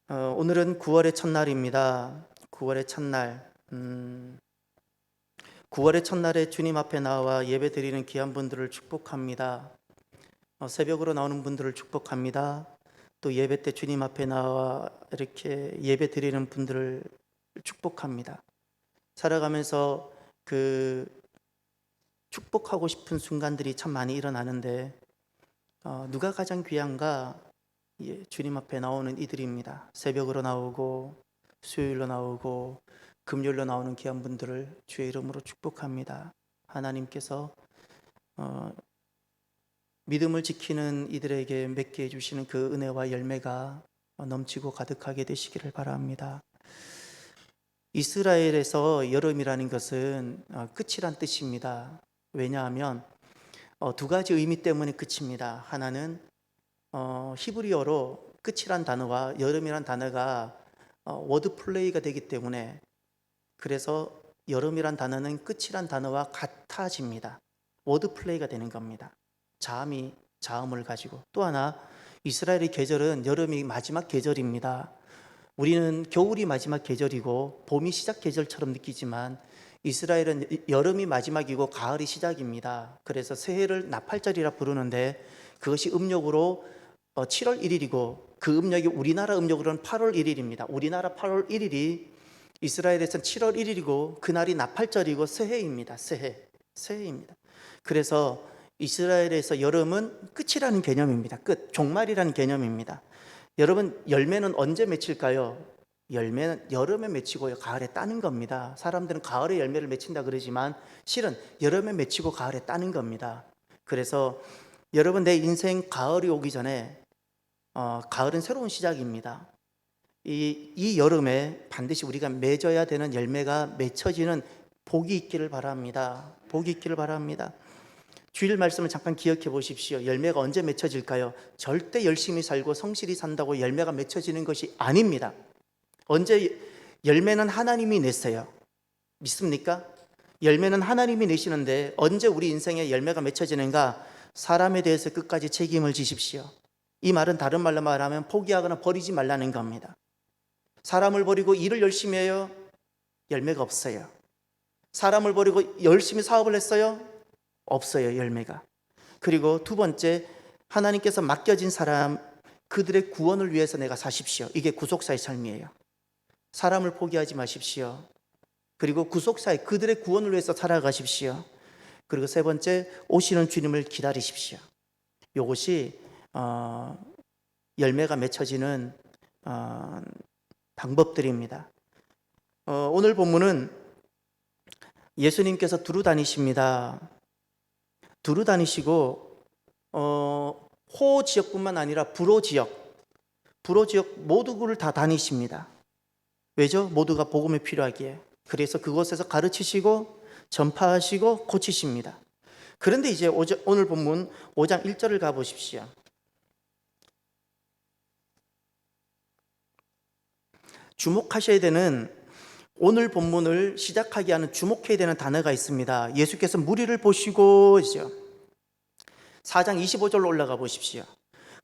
오늘은 9월의 첫날입니다. 9월의 첫날. 9월의 첫날에 주님 앞에 나와 예배 드리는 귀한 분들을 축복합니다. 새벽으로 나오는 분들을 축복합니다. 또 예배 때 주님 앞에 나와 이렇게 예배 드리는 분들을 축복합니다. 살아가면서 그 축복하고 싶은 순간들이 참 많이 일어나는데 누가 가장 귀한가? 주님 앞에 나오는 이들입니다. 새벽으로 나오고 수요일로 나오고 금요일로 나오는 귀한 분들을 주의 이름으로 축복합니다. 하나님께서 믿음을 지키는 이들에게 맺게 해주시는 그 은혜와 열매가 넘치고 가득하게 되시기를 바랍니다. 이스라엘에서 여름이라는 것은 끝이란 뜻입니다. 왜냐하면 두 가지 의미 때문에 끝입니다. 하나는 히브리어로 끝이란 단어와 여름이란 단어가 워드 플레이가 되기 때문에, 그래서 여름이란 단어는 끝이란 단어와 같아집니다. 워드 플레이가 되는 겁니다. 자음이 자음을 가지고. 또 하나, 이스라엘의 계절은 여름이 마지막 계절입니다. 우리는 겨울이 마지막 계절이고 봄이 시작 계절처럼 느끼지만 이스라엘은 여름이 마지막이고 가을이 시작입니다. 그래서 새해를 나팔절이라 부르는데 그것이 음력으로 7월 1일이고 그 음력이 우리나라 음력으로는 8월 1일입니다. 우리나라 8월 1일이 이스라엘에서는 7월 1일이고 그날이 나팔절이고 새해입니다. 새해입니다. 그래서 이스라엘에서 여름은 끝이라는 개념입니다. 끝, 종말이라는 개념입니다. 여러분, 열매는 언제 맺힐까요? 열매는 여름에 맺히고요, 가을에 따는 겁니다. 사람들은 가을에 열매를 맺힌다 그러지만 실은 여름에 맺히고 가을에 따는 겁니다. 그래서 여러분, 내 인생 가을이 오기 전에 가을은 새로운 시작입니다. 이 여름에 반드시 우리가 맺어야 되는 열매가 맺혀지는 복이 있기를 바랍니다. 복이 있기를 바랍니다. 주일 말씀을 잠깐 기억해 보십시오. 열매가 언제 맺혀질까요? 절대 열심히 살고 성실히 산다고 열매가 맺혀지는 것이 아닙니다. 언제? 열매는 하나님이 냈어요. 믿습니까? 열매는 하나님이 내시는데 언제 우리 인생에 열매가 맺혀지는가? 사람에 대해서 끝까지 책임을 지십시오. 이 말은 다른 말로 말하면 포기하거나 버리지 말라는 겁니다. 사람을 버리고 일을 열심히 해요? 열매가 없어요. 사람을 버리고 열심히 사업을 했어요? 없어요, 열매가. 그리고 두 번째, 하나님께서 맡겨진 사람, 그들의 구원을 위해서 내가 사십시오. 이게 구속사의 삶이에요. 사람을 포기하지 마십시오. 그리고 구속사의 그들의 구원을 위해서 살아가십시오. 그리고 세 번째, 오시는 주님을 기다리십시오. 이것이 열매가 맺혀지는 방법들입니다. 오늘 본문은 예수님께서 두루 다니십니다. 두루 다니시고 호 지역뿐만 아니라 불호 지역 모두를 다 다니십니다. 왜죠? 모두가 복음이 필요하기에. 그래서 그곳에서 가르치시고 전파하시고 고치십니다. 그런데 이제 오늘 본문 5장 1절을 가보십시오. 주목하셔야 되는, 오늘 본문을 시작하게 하는 주목해야 되는 단어가 있습니다. 예수께서 무리를 보시고 이죠. 4장 25절로 올라가 보십시오.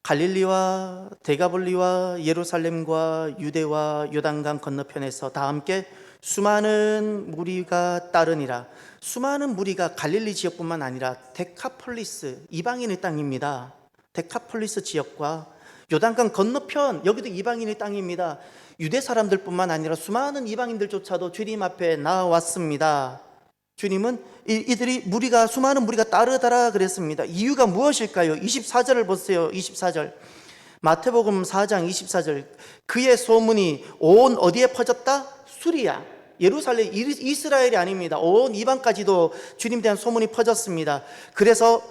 갈릴리와 데가볼리와 예루살렘과 유대와 요단강 건너편에서 다 함께 수많은 무리가 따르니라. 수많은 무리가 갈릴리 지역뿐만 아니라 데카폴리스, 이방인의 땅입니다. 데카폴리스 지역과 요단강 건너편, 여기도 이방인의 땅입니다. 유대 사람들뿐만 아니라 수많은 이방인들조차도 주님 앞에 나왔습니다. 주님은 이들이 수많은 무리가 따르더라 그랬습니다. 이유가 무엇일까요? 24절을 보세요. 24절. 마태복음 4장 24절. 그의 소문이 온 어디에 퍼졌다? 수리야. 예루살렘, 이스라엘이 아닙니다. 온 이방까지도 주님에 대한 소문이 퍼졌습니다. 그래서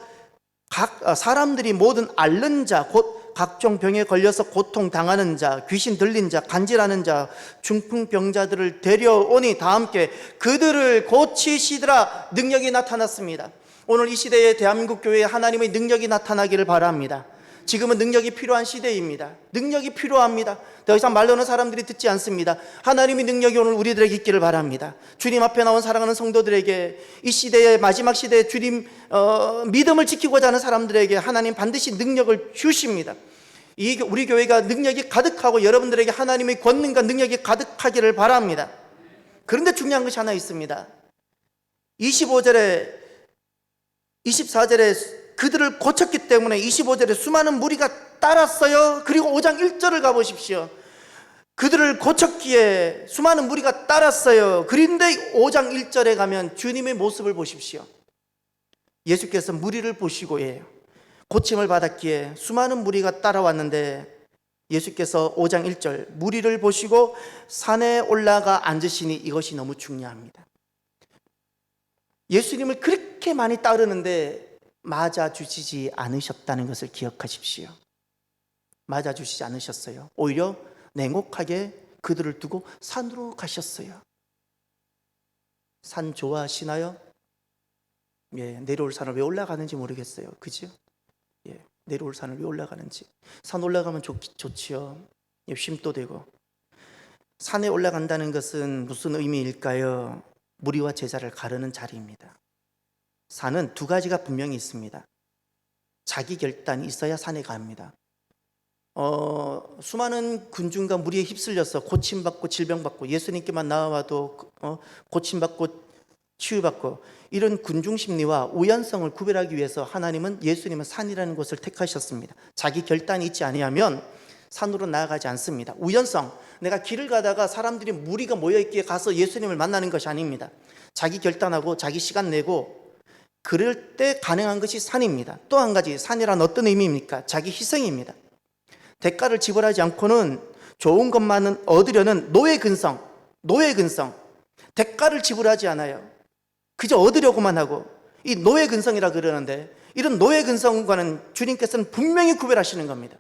각 사람들이 모든 앓는 자, 곧 각종 병에 걸려서 고통당하는 자, 귀신 들린 자, 간질하는 자, 중풍병자들을 데려오니 다 함께 그들을 고치시더라. 능력이 나타났습니다. 오늘 이 시대에 대한민국 교회에 하나님의 능력이 나타나기를 바랍니다. 지금은 능력이 필요한 시대입니다. 능력이 필요합니다. 더 이상 말로는 사람들이 듣지 않습니다. 하나님의 능력이 오늘 우리들에게 있기를 바랍니다. 주님 앞에 나온 사랑하는 성도들에게, 이 시대의 마지막 시대에 주님 믿음을 지키고자 하는 사람들에게 하나님 반드시 능력을 주십니다. 우리 교회가 능력이 가득하고 여러분들에게 하나님의 권능과 능력이 가득하기를 바랍니다. 그런데 중요한 것이 하나 있습니다. 25절에 24절에 그들을 고쳤기 때문에 25절에 수많은 무리가 따랐어요. 그리고 5장 1절을 가보십시오. 그들을 고쳤기에 수많은 무리가 따랐어요. 그런데 5장 1절에 가면 주님의 모습을 보십시오. 예수께서 무리를 보시고예요. 고침을 받았기에 수많은 무리가 따라왔는데 예수께서 5장 1절 무리를 보시고 산에 올라가 앉으시니, 이것이 너무 중요합니다. 예수님을 그렇게 많이 따르는데 맞아주시지 않으셨다는 것을 기억하십시오. 맞아주시지 않으셨어요. 오히려 냉혹하게 그들을 두고 산으로 가셨어요. 산 좋아하시나요? 예, 내려올 산을 왜 올라가는지 모르겠어요. 그죠? 예, 내려올 산을 왜 올라가는지. 산 올라가면 좋지요. 예, 쉼도 되고. 산에 올라간다는 것은 무슨 의미일까요? 무리와 제자를 가르는 자리입니다. 산은 두 가지가 분명히 있습니다. 자기 결단이 있어야 산에 갑니다. 수많은 군중과 무리에 휩쓸려서 고침받고 질병받고 예수님께만 나와도 고침받고 치유받고, 이런 군중 심리와 우연성을 구별하기 위해서 하나님은 예수님은 산이라는 곳을 택하셨습니다. 자기 결단이 있지 아니하면 산으로 나아가지 않습니다. 우연성, 내가 길을 가다가 사람들이 무리가 모여있기에 가서 예수님을 만나는 것이 아닙니다. 자기 결단하고 자기 시간 내고 그럴 때 가능한 것이 산입니다. 또 한 가지, 산이란 어떤 의미입니까? 자기 희생입니다. 대가를 지불하지 않고는 좋은 것만은 얻으려는 노예근성, 대가를 지불하지 않아요. 그저 얻으려고만 하고, 이 노예근성이라 그러는데, 이런 노예근성과는 주님께서는 분명히 구별하시는 겁니다.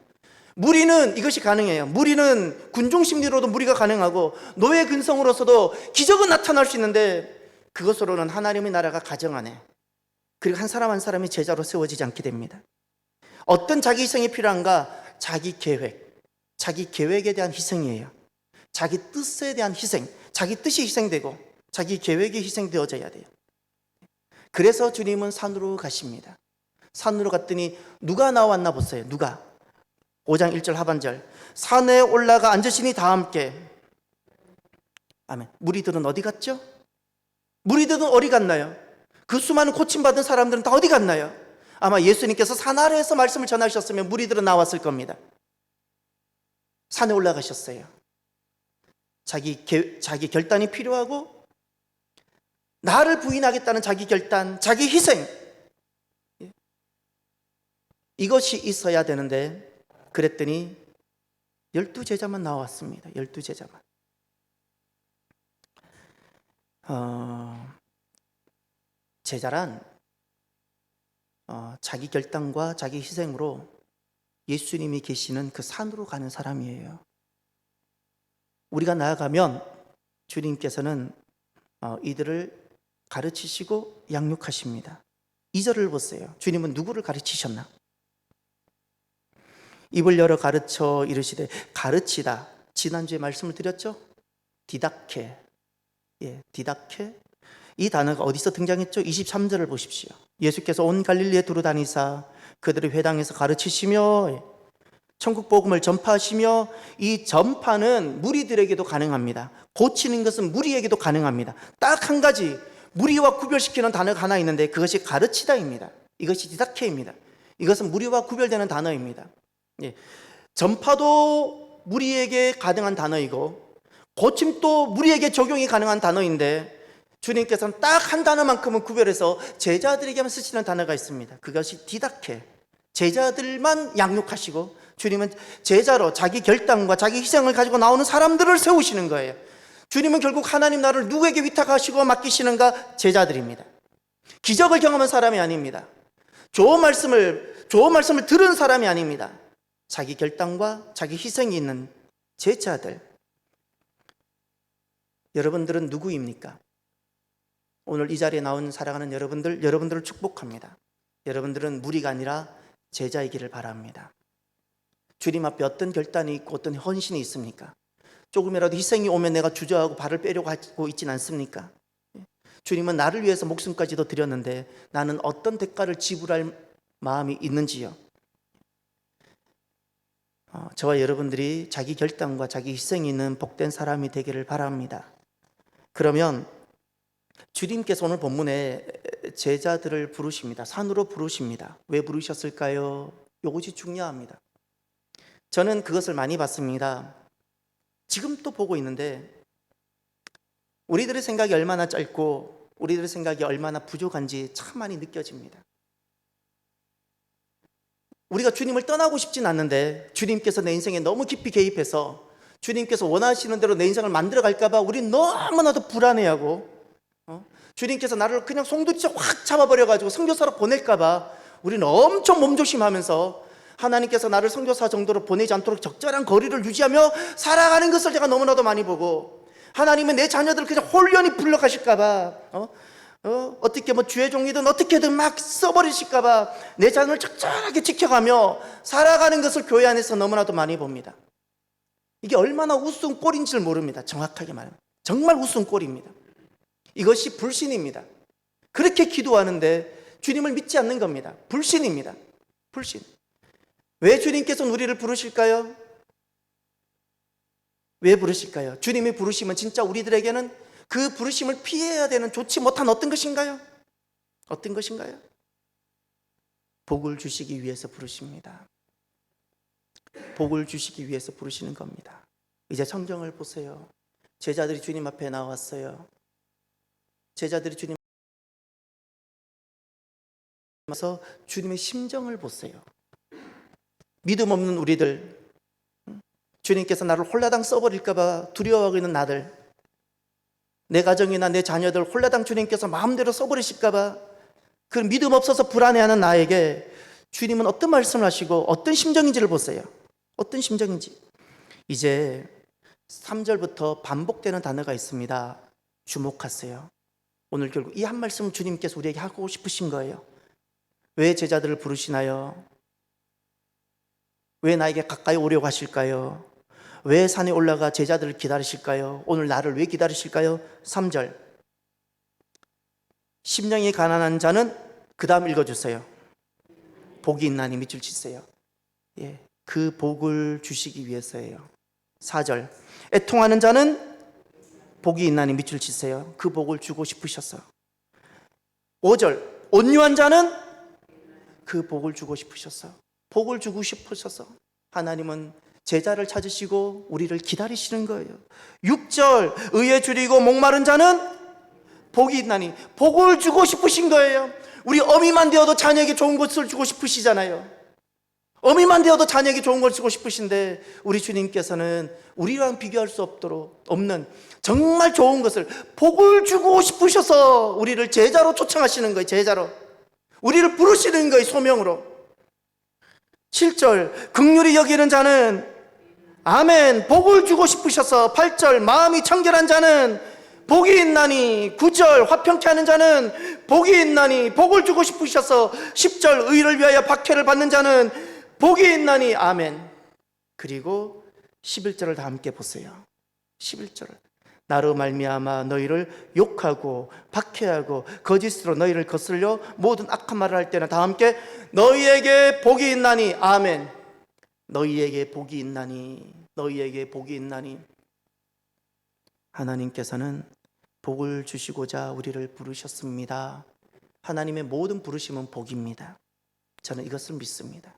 무리는 이것이 가능해요. 무리는 군중심리로도 무리가 가능하고 노예근성으로서도 기적은 나타날 수 있는데, 그것으로는 하나님의 나라가 가정 안에, 그리고 한 사람 한 사람이 제자로 세워지지 않게 됩니다. 어떤 자기 희생이 필요한가? 자기 계획에 대한 희생이에요. 자기 뜻에 대한 희생, 자기 뜻이 희생되고 자기 계획이 희생되어져야 돼요. 그래서 주님은 산으로 가십니다. 산으로 갔더니 누가 나왔나 보세요. 누가? 5장 1절 하반절, 산에 올라가 앉으시니 다 함께. 아멘. 무리들은 어디 갔죠? 무리들은 어디 갔나요? 그 수많은 고침받은 사람들은 다 어디 갔나요? 아마 예수님께서 산 아래에서 말씀을 전하셨으면 무리들은 나왔을 겁니다. 산에 올라가셨어요. 자기 결단이 필요하고, 나를 부인하겠다는 자기 결단, 자기 희생, 이것이 있어야 되는데, 그랬더니 12제자만 나왔습니다. 12제자만. 제자란 자기 결단과 자기 희생으로 예수님이 계시는 그 산으로 가는 사람이에요. 우리가 나아가면 주님께서는 이들을 가르치시고 양육하십니다. 2절을 보세요. 주님은 누구를 가르치셨나? 입을 열어 가르쳐 이르시되, 가르치다, 지난주에 말씀을 드렸죠? 디다케. 예, 디다케. 이 단어가 어디서 등장했죠? 23절을 보십시오. 예수께서 온 갈릴리에 두루 다니사 그들의 회당에서 가르치시며 천국 복음을 전파하시며, 이 전파는 무리들에게도 가능합니다. 고치는 것은 무리에게도 가능합니다. 딱 한 가지 무리와 구별시키는 단어가 하나 있는데, 그것이 가르치다입니다. 이것이 디다케입니다. 이것은 무리와 구별되는 단어입니다. 예. 전파도 무리에게 가능한 단어이고 고침도 무리에게 적용이 가능한 단어인데, 주님께서는 딱 한 단어만큼은 구별해서 제자들에게만 쓰시는 단어가 있습니다. 그것이 디다케. 제자들만 양육하시고, 주님은 제자로 자기 결단과 자기 희생을 가지고 나오는 사람들을 세우시는 거예요. 주님은 결국 하나님 나라를 누구에게 위탁하시고 맡기시는가? 제자들입니다. 기적을 경험한 사람이 아닙니다. 좋은 말씀을 들은 사람이 아닙니다. 자기 결단과 자기 희생이 있는 제자들. 여러분들은 누구입니까? 오늘 이 자리에 나온 사랑하는 여러분들을 축복합니다. 여러분들은 무리가 아니라 제자이기를 바랍니다. 주님 앞에 어떤 결단이 있고 어떤 헌신이 있습니까? 조금이라도 희생이 오면 내가 주저하고 발을 빼려고 하고 있진 않습니까? 주님은 나를 위해서 목숨까지도 드렸는데 나는 어떤 대가를 지불할 마음이 있는지요? 저와 여러분들이 자기 결단과 자기 희생이 있는 복된 사람이 되기를 바랍니다. 그러면 주님께서 오늘 본문에 제자들을 부르십니다. 산으로 부르십니다. 왜 부르셨을까요? 이것이 중요합니다. 저는 그것을 많이 봤습니다. 지금 또 보고 있는데 우리들의 생각이 얼마나 짧고 우리들의 생각이 얼마나 부족한지 참 많이 느껴집니다. 우리가 주님을 떠나고 싶진 않는데 주님께서 내 인생에 너무 깊이 개입해서 주님께서 원하시는 대로 내 인생을 만들어 갈까봐 우린 너무나도 불안해하고 주님께서 나를 그냥 송두리째 확 잡아버려가지고 선교사로 보낼까봐 우리는 엄청 몸조심하면서 하나님께서 나를 선교사 정도로 보내지 않도록 적절한 거리를 유지하며 살아가는 것을 제가 너무나도 많이 보고 하나님은 내 자녀들을 그냥 홀연히 불러가실까봐 어떻게 주의 종이든 어떻게든 막 써버리실까봐 내 자녀를 적절하게 지켜가며 살아가는 것을 교회 안에서 너무나도 많이 봅니다. 이게 얼마나 우스운 꼴인지를 모릅니다. 정확하게 말하면 정말 우스운 꼴입니다. 이것이 불신입니다. 그렇게 기도하는데 주님을 믿지 않는 겁니다. 불신입니다. 불신. 왜 주님께서는 우리를 부르실까요? 왜 부르실까요? 주님이 부르시면 진짜 우리들에게는 그 부르심을 피해야 되는 좋지 못한 어떤 것인가요? 어떤 것인가요? 복을 주시기 위해서 부르십니다. 복을 주시기 위해서 부르시는 겁니다. 이제 성경을 보세요. 제자들이 주님 앞에 나왔어요. 제자들이 주님 앞에서 주님의 심정을 보세요. 믿음 없는 우리들, 주님께서 나를 홀라당 써버릴까봐 두려워하고 있는 나들, 내 가정이나 내 자녀들 홀라당 주님께서 마음대로 써버리실까봐 그 믿음 없어서 불안해하는 나에게 주님은 어떤 말씀을 하시고 어떤 심정인지를 보세요. 어떤 심정인지. 이제 3절부터 반복되는 단어가 있습니다. 주목하세요. 오늘 결국 이 한 말씀을 주님께서 우리에게 하고 싶으신 거예요. 왜 제자들을 부르시나요? 왜 나에게 가까이 오려고 하실까요? 왜 산에 올라가 제자들을 기다리실까요? 오늘 나를 왜 기다리실까요? 3절. 심령이 가난한 자는 그 다음 읽어주세요. 복이 있나니 밑줄 치세요. 예, 그 복을 주시기 위해서예요. 4절. 애통하는 자는 복이 있나니 밑줄 치세요. 그 복을 주고 싶으셔서. 5절. 온유한 자는 그 복을 주고 싶으셔서. 복을 주고 싶으셔서 하나님은 제자를 찾으시고 우리를 기다리시는 거예요. 6절. 의에 줄이고 목마른 자는 복이 있나니 복을 주고 싶으신 거예요. 우리 어미만 되어도 자녀에게 좋은 것을 주고 싶으시잖아요. 어미만 되어도 자녀에게 좋은 걸 주고 싶으신데 우리 주님께서는 우리랑 비교할 수 없는 정말 좋은 것을 복을 주고 싶으셔서 우리를 제자로 초청하시는 거예요. 제자로 우리를 부르시는 거예요. 소명으로. 7절. 긍휼히 여기는 자는 아멘 복을 주고 싶으셔서. 8절. 마음이 청결한 자는 복이 있나니. 9절. 화평케 하는 자는 복이 있나니 복을 주고 싶으셔서. 10절. 의를 위하여 박해를 받는 자는 복이 있나니. 아멘. 그리고 11절을 다 함께 보세요. 11절을. 나로 말미암아 너희를 욕하고 박해하고 거짓으로 너희를 거슬려 모든 악한 말을 할 때는 다 함께 너희에게 복이 있나니. 아멘. 너희에게 복이 있나니. 너희에게 복이 있나니. 하나님께서는 복을 주시고자 우리를 부르셨습니다. 하나님의 모든 부르심은 복입니다. 저는 이것을 믿습니다.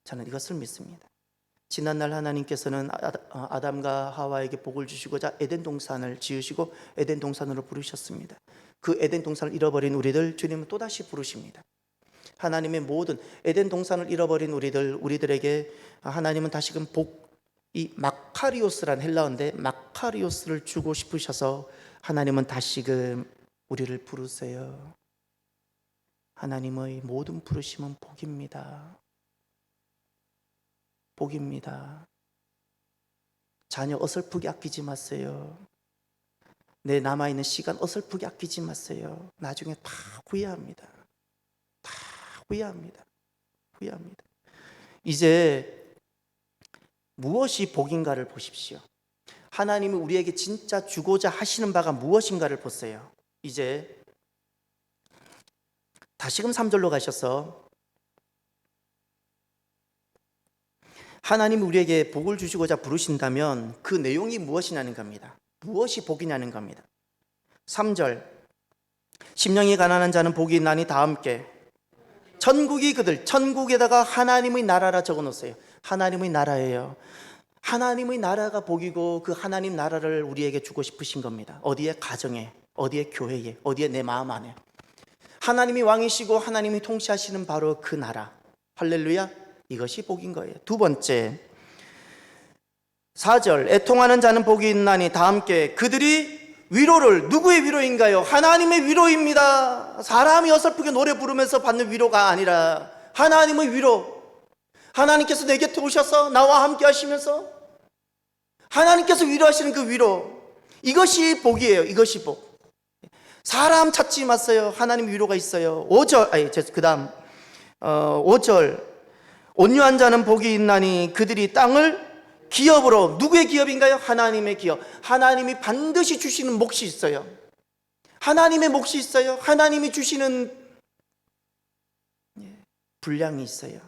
저는 이것을 믿습니다. 지난날 하나님께서는 아담과 하와에게 복을 주시고자 에덴 동산을 지으시고 에덴 동산으로 부르셨습니다. 그 에덴 동산을 잃어버린 우리들 주님은 또다시 부르십니다. 하나님의 모든 에덴 동산을 잃어버린 우리들에게 하나님은 다시금 이 마카리오스란 헬라어인데 마카리오스를 주고 싶으셔서 하나님은 다시금 우리를 부르세요. 하나님의 모든 부르심은 복입니다. 복입니다. 자녀 어설프게 아끼지 마세요. 내 남아있는 시간 어설프게 아끼지 마세요. 나중에 다 후회합니다. 다 후회합니다. 후회합니다. 이제 무엇이 복인가를 보십시오. 하나님이 우리에게 진짜 주고자 하시는 바가 무엇인가를 보세요. 이제 다시금 3절로 가셔서 하나님이 우리에게 복을 주시고자 부르신다면 그 내용이 무엇이냐는 겁니다. 무엇이 복이냐는 겁니다. 3절, 심령이 가난한 자는 복이 있나니 다 함께 천국이 그들, 천국에다가 하나님의 나라라 적어놓으세요. 하나님의 나라예요. 하나님의 나라가 복이고 그 하나님 나라를 우리에게 주고 싶으신 겁니다. 어디에? 가정에, 어디에? 교회에, 어디에? 내 마음 안에. 하나님이 왕이시고 하나님이 통치하시는 바로 그 나라. 할렐루야. 이것이 복인 거예요. 두 번째, 4절, 애통하는 자는 복이 있나니 다 함께 그들이 위로를, 누구의 위로인가요? 하나님의 위로입니다. 사람이 어설프게 노래 부르면서 받는 위로가 아니라 하나님의 위로. 하나님께서 내 곁에 오셔서 나와 함께 하시면서 하나님께서 위로하시는 그 위로, 이것이 복이에요. 이것이 복. 사람 찾지 마세요. 하나님 위로가 있어요. 5절, 그 다음 5절, 온유한 자는 복이 있나니 그들이 땅을 기업으로, 누구의 기업인가요? 하나님의 기업. 하나님이 반드시 주시는 몫이 있어요. 하나님의 몫이 있어요. 하나님이 주시는 분량이 있어요.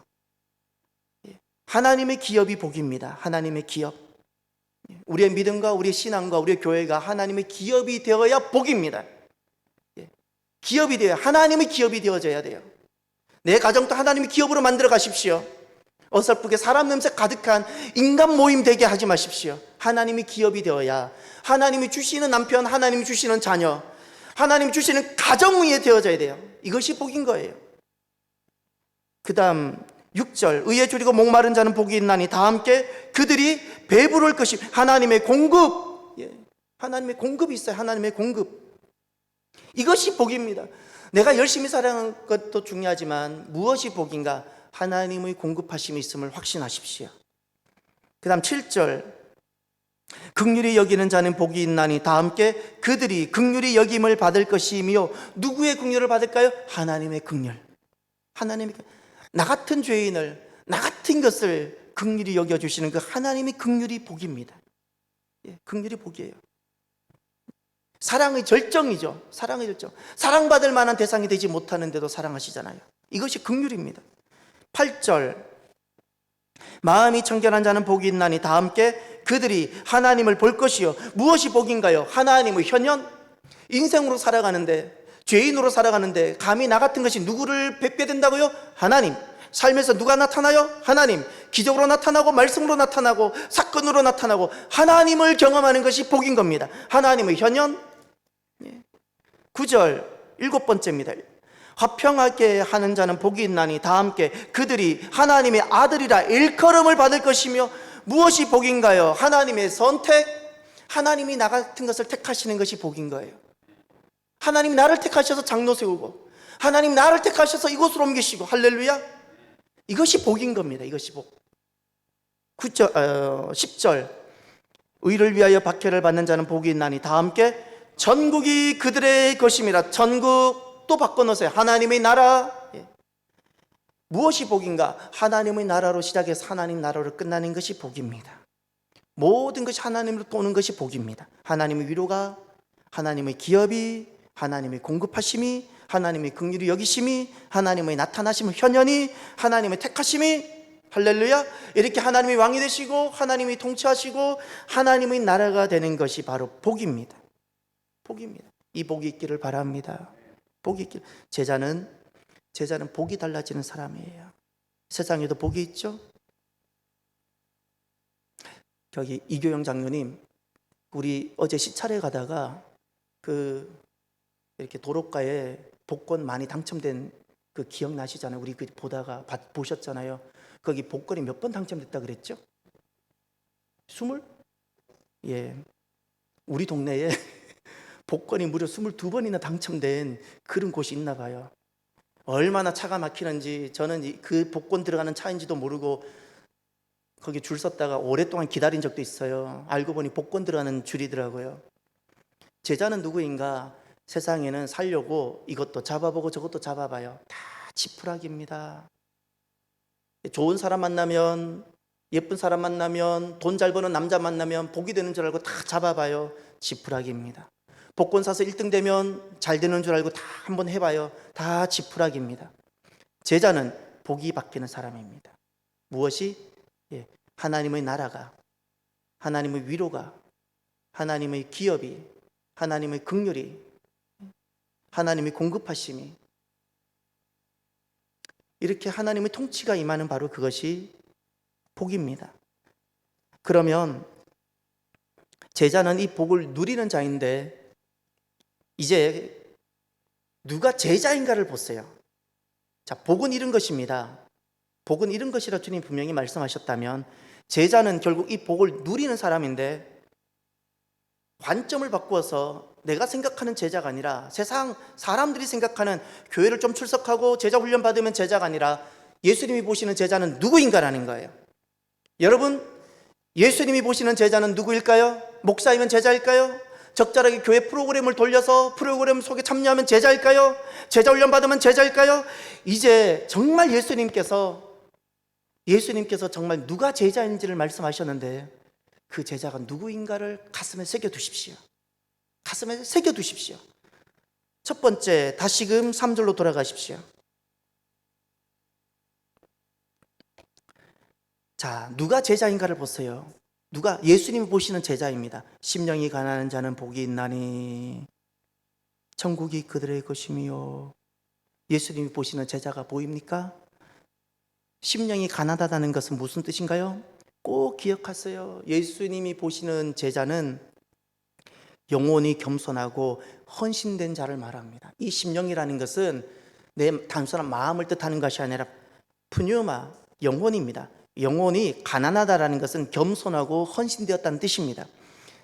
하나님의 기업이 복입니다. 하나님의 기업. 우리의 믿음과 우리의 신앙과 우리의 교회가 하나님의 기업이 되어야 복입니다. 기업이 되어야, 하나님의 기업이 되어져야 돼요. 내 가정도 하나님의 기업으로 만들어 가십시오. 어설프게 사람 냄새 가득한 인간 모임 되게 하지 마십시오. 하나님이 기업이 되어야 하나님이 주시는 남편, 하나님이 주시는 자녀, 하나님이 주시는 가정 위에 되어져야 돼요. 이것이 복인 거예요. 그 다음 6절, 의에 줄이고 목마른 자는 복이 있나니 다 함께 그들이 배부를 것이. 하나님의 공급. 하나님의 공급이 있어요. 하나님의 공급. 이것이 복입니다. 내가 열심히 살아가는 것도 중요하지만 무엇이 복인가? 하나님의 공급하심이 있음을 확신하십시오. 그 다음 7절, 긍휼히 여기는 자는 복이 있나니 다 함께 그들이 긍휼히 여김을 받을 것이며. 누구의 긍휼을 받을까요? 하나님의 긍휼. 하나님의, 나 같은 죄인을, 나 같은 것을 긍휼히 여겨주시는 그 하나님의 긍휼이 복입니다. 긍휼이 복이에요. 사랑의 절정이죠. 사랑의 절정. 사랑받을 만한 대상이 되지 못하는데도 사랑하시잖아요. 이것이 긍휼입니다. 8절, 마음이 청결한 자는 복이 있나니 다 함께 그들이 하나님을 볼 것이요. 무엇이 복인가요? 하나님의 현현. 인생으로 살아가는데, 죄인으로 살아가는데 감히 나 같은 것이 누구를 뵙게 된다고요? 하나님. 삶에서 누가 나타나요? 하나님. 기적으로 나타나고 말씀으로 나타나고 사건으로 나타나고 하나님을 경험하는 것이 복인 겁니다. 하나님의 현현. 9절, 7번째입니다. 화평하게 하는 자는 복이 있나니 다 함께 그들이 하나님의 아들이라 일컬음을 받을 것이며. 무엇이 복인가요? 하나님의 선택. 하나님이 나 같은 것을 택하시는 것이 복인 거예요. 하나님 나를 택하셔서 장로 세우고, 하나님 나를 택하셔서 이곳으로 옮기시고. 할렐루야. 이것이 복인 겁니다. 이것이 복. 10절, 의를 위하여 박해를 받는 자는 복이 있나니 다 함께 전국이 그들의 것임이라. 전국 또 바꿔놓으세요. 하나님의 나라. 무엇이 복인가? 하나님의 나라로 시작해서 하나님 나라로 끝나는 것이 복입니다. 모든 것이 하나님으로 도는 것이 복입니다. 하나님의 위로가, 하나님의 기업이, 하나님의 공급하심이, 하나님의 긍휼히 여기심이, 하나님의 나타나심의 현현이, 하나님의 택하심이. 할렐루야. 이렇게 하나님이 왕이 되시고 하나님이 통치하시고 하나님의 나라가 되는 것이 바로 복입니다. 복입니다. 이 복이 있기를 바랍니다. 복이 있기를. 제자는 복이 달라지는 사람이에요. 세상에도 복이 있죠. 저기 이교영 장로님, 우리 어제 시찰에 가다가 이렇게 도로가에 복권 많이 당첨된 그 기억나시잖아요. 우리 그 보다가 보셨잖아요. 거기 복권이 몇 번 당첨됐다 그랬죠? 20? 우리 동네에 복권이 무려 22번이나 당첨된 그런 곳이 있나 봐요. 얼마나 차가 막히는지, 저는 그 복권 들어가는 차인지도 모르고 거기 줄 섰다가 오랫동안 기다린 적도 있어요. 알고 보니 복권 들어가는 줄이더라고요. 제자는 누구인가? 세상에는 살려고 이것도 잡아보고 저것도 잡아봐요. 다 지푸라기입니다. 좋은 사람 만나면, 예쁜 사람 만나면, 돈 잘 버는 남자 만나면 복이 되는 줄 알고 다 잡아봐요. 지푸라기입니다. 복권 사서 1등 되면 잘 되는 줄 알고 다 한번 해봐요. 다 지푸라기입니다. 제자는 복이 바뀌는 사람입니다. 무엇이? 하나님의 나라가, 하나님의 위로가, 하나님의 기업이, 하나님의 긍휼이, 하나님의 공급하심이, 이렇게 하나님의 통치가 임하는 바로 그것이 복입니다. 그러면 제자는 이 복을 누리는 자인데 이제 누가 제자인가를 보세요. 자, 복은 이런 것입니다. 복은 이런 것이라 주님 분명히 말씀하셨다면 제자는 결국 이 복을 누리는 사람인데 관점을 바꾸어서 내가 생각하는 제자가 아니라 세상 사람들이 생각하는 교회를 좀 출석하고 제자 훈련 받으면 제자가 아니라 예수님이 보시는 제자는 누구인가라는 거예요. 여러분, 예수님이 보시는 제자는 누구일까요? 목사이면 제자일까요? 적절하게 교회 프로그램을 돌려서 프로그램 속에 참여하면 제자일까요? 제자 훈련 받으면 제자일까요? 이제 정말 예수님께서 정말 누가 제자인지를 말씀하셨는데 그 제자가 누구인가를 가슴에 새겨두십시오. 가슴에 새겨두십시오. 첫 번째, 다시금 3절로 돌아가십시오. 자, 누가 제자인가를 보세요. 누가 예수님이 보시는 제자입니다. 심령이 가난한 자는 복이 있나니 천국이 그들의 것이며. 예수님이 보시는 제자가 보입니까? 심령이 가난하다는 것은 무슨 뜻인가요? 꼭 기억하세요. 예수님이 보시는 제자는 영혼이 겸손하고 헌신된 자를 말합니다. 이 심령이라는 것은 내 단순한 마음을 뜻하는 것이 아니라 푸뉴마, 영혼입니다. 영혼이 가난하다라는 것은 겸손하고 헌신되었다는 뜻입니다.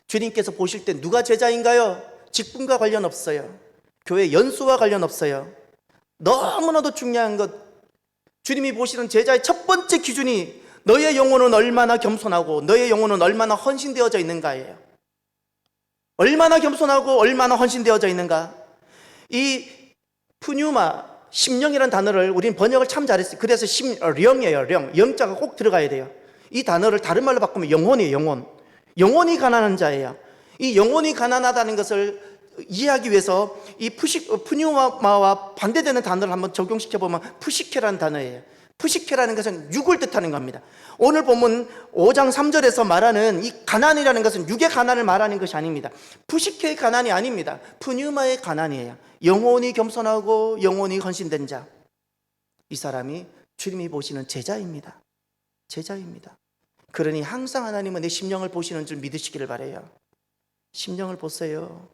주님께서 보실 때 누가 제자인가요? 직분과 관련 없어요. 교회 연수와 관련 없어요. 너무나도 중요한 것, 주님이 보시는 제자의 첫 번째 기준이 너의 영혼은 얼마나 겸손하고 너의 영혼은 얼마나 헌신되어져 있는가예요. 얼마나 겸손하고 얼마나 헌신되어져 있는가. 이 푸뉴마, 심령이라는 단어를 우리는 번역을 참 잘했어요. 그래서 령이에요. 영자가 꼭 들어가야 돼요. 이 단어를 다른 말로 바꾸면 영혼이에요. 영혼이 가난한 자예요. 이 영혼이 가난하다는 것을 이해하기 위해서 이 푸뉴마와 반대되는 단어를 한번 적용시켜 보면 푸시케라는 단어예요. 푸시케라는 것은 육을 뜻하는 겁니다. 오늘 본문 5장 3절에서 말하는 이 가난이라는 것은 육의 가난을 말하는 것이 아닙니다. 푸시케의 가난이 아닙니다. 푸뉴마의 가난이에요. 영혼이 겸손하고 영혼이 헌신된 자, 이 사람이 주님이 보시는 제자입니다. 그러니 항상 하나님은 내 심령을 보시는 줄 믿으시기를 바라요. 심령을 보세요.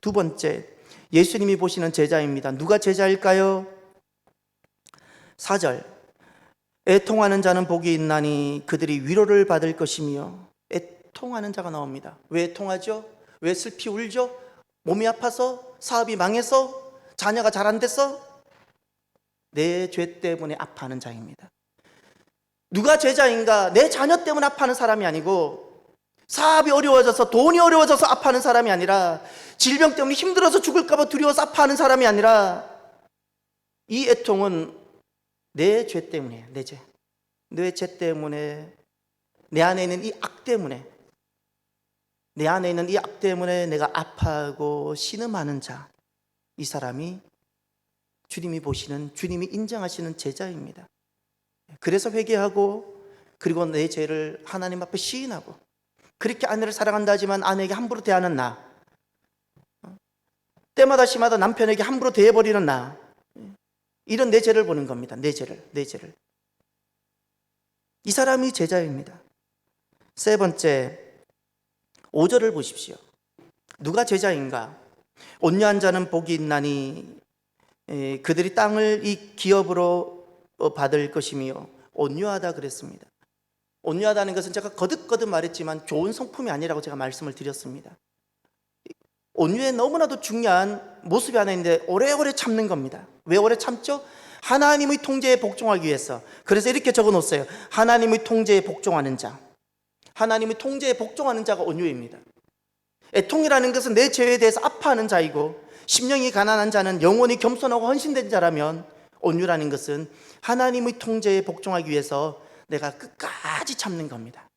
두 번째, 예수님이 보시는 제자입니다. 누가 제자일까요? 4절, 애통하는 자는 복이 있나니 그들이 위로를 받을 것이며. 애통하는 자가 나옵니다. 왜 애통하죠? 왜 슬피 울죠? 몸이 아파서? 사업이 망해서? 자녀가 잘 안 돼서? 내 죄 때문에 아파하는 자입니다. 누가 제자인가? 내 자녀 때문에 아파하는 사람이 아니고, 사업이 어려워져서, 돈이 어려워져서 아파하는 사람이 아니라, 질병 때문에 힘들어서 죽을까 봐 두려워서 아파하는 사람이 아니라, 이 애통은 내 죄 때문이에요. 내 죄 때문에, 내 안에 있는 이 악 때문에 내가 아파하고 신음하는 자, 이 사람이 주님이 보시는, 주님이 인정하시는 제자입니다. 그래서 회개하고, 그리고 내 죄를 하나님 앞에 시인하고, 그렇게 아내를 사랑한다 하지만 아내에게 함부로 대하는 나, 때마다 시마다 남편에게 함부로 대해버리는 나, 이런 내 죄를 보는 겁니다. 내 죄를. 이 사람이 제자입니다. 세 번째, 5절을 보십시오. 누가 제자인가? 온유한 자는 복이 있나니 그들이 땅을 이 기업으로 받을 것이며. 온유하다 그랬습니다. 온유하다는 것은 제가 거듭거듭 말했지만 좋은 성품이 아니라고 제가 말씀을 드렸습니다. 온유의 너무나도 중요한 모습이 하나 있는데 오래오래 참는 겁니다. 왜 오래 참죠? 하나님의 통제에 복종하기 위해서. 그래서 이렇게 적어놓았어요. 하나님의 통제에 복종하는 자. 하나님의 통제에 복종하는 자가 온유입니다. 애통이라는 것은 내 죄에 대해서 아파하는 자이고, 심령이 가난한 자는 영혼이 겸손하고 헌신된 자라면, 온유라는 것은 하나님의 통제에 복종하기 위해서 내가 끝까지 참는 겁니다.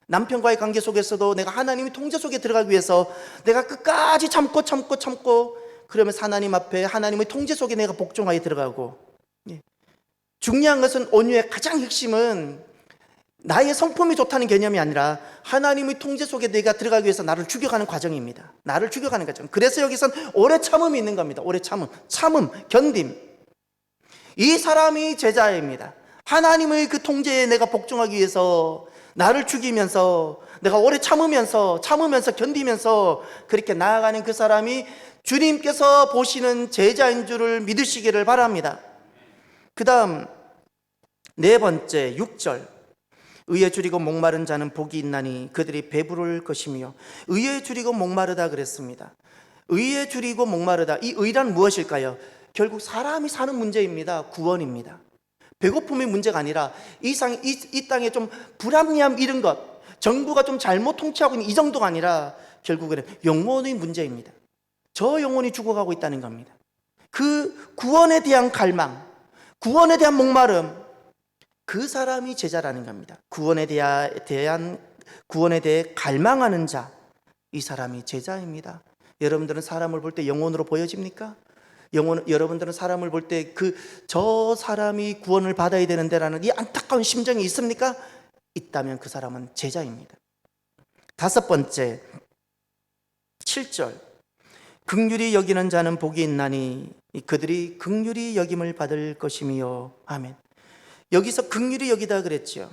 남편과의 관계 속에서도 내가 하나님의 통제 속에 들어가기 위해서 내가 끝까지 참고 그러면서 하나님 앞에 하나님의 통제 속에 내가 복종하게 들어가고. 중요한 것은 온유의 가장 핵심은 나의 성품이 좋다는 개념이 아니라 하나님의 통제 속에 내가 들어가기 위해서 나를 죽여가는 과정입니다. 나를 죽여가는 과정. 그래서 여기선 오래 참음이 있는 겁니다. 오래 참음, 견딤. 이 사람이 제자입니다. 하나님의 그 통제에 내가 복종하기 위해서 나를 죽이면서 내가 오래 참으면서 견디면서 그렇게 나아가는 그 사람이 주님께서 보시는 제자인 줄을 믿으시기를 바랍니다. 그 다음 네 번째 6절, 의에 줄이고 목마른 자는 복이 있나니 그들이 배부를 것이며. 의에 줄이고 목마르다 그랬습니다. 의에 줄이고 목마르다, 이 의란 무엇일까요? 결국 사람이 사는 문제입니다. 구원입니다. 배고픔의 문제가 아니라 이 땅에 좀 불합리함 이런 것, 정부가 좀 잘못 통치하고 있는 이 정도가 아니라 결국에는 영혼의 문제입니다. 저 영혼이 죽어가고 있다는 겁니다. 그 구원에 대한 갈망, 구원에 대한 목마름, 그 사람이 제자라는 겁니다. 구원에 대해 갈망하는 자, 이 사람이 제자입니다. 여러분들은 사람을 볼 때 영혼으로 보여집니까? 여러분들은 사람을 볼 때 저 사람이 구원을 받아야 되는데라는 이 안타까운 심정이 있습니까? 있다면 그 사람은 제자입니다. 다섯 번째 7절, 긍휼히 여기는 자는 복이 있나니 그들이 긍휼히 여김을 받을 것이며. 아멘. 여기서 긍휼히 여기다 그랬죠.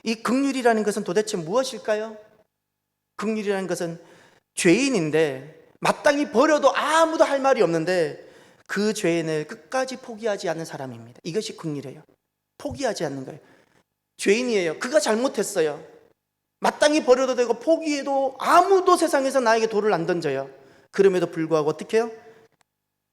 이 긍휼이라는 것은 도대체 무엇일까요? 긍휼이라는 것은 죄인인데 마땅히 버려도 아무도 할 말이 없는데 그 죄인을 끝까지 포기하지 않는 사람입니다. 이것이 긍휼이에요. 포기하지 않는 거예요. 죄인이에요. 그가 잘못했어요. 마땅히 버려도 되고 포기해도 아무도 세상에서 나에게 돌을 안 던져요. 그럼에도 불구하고 어떻게 해요?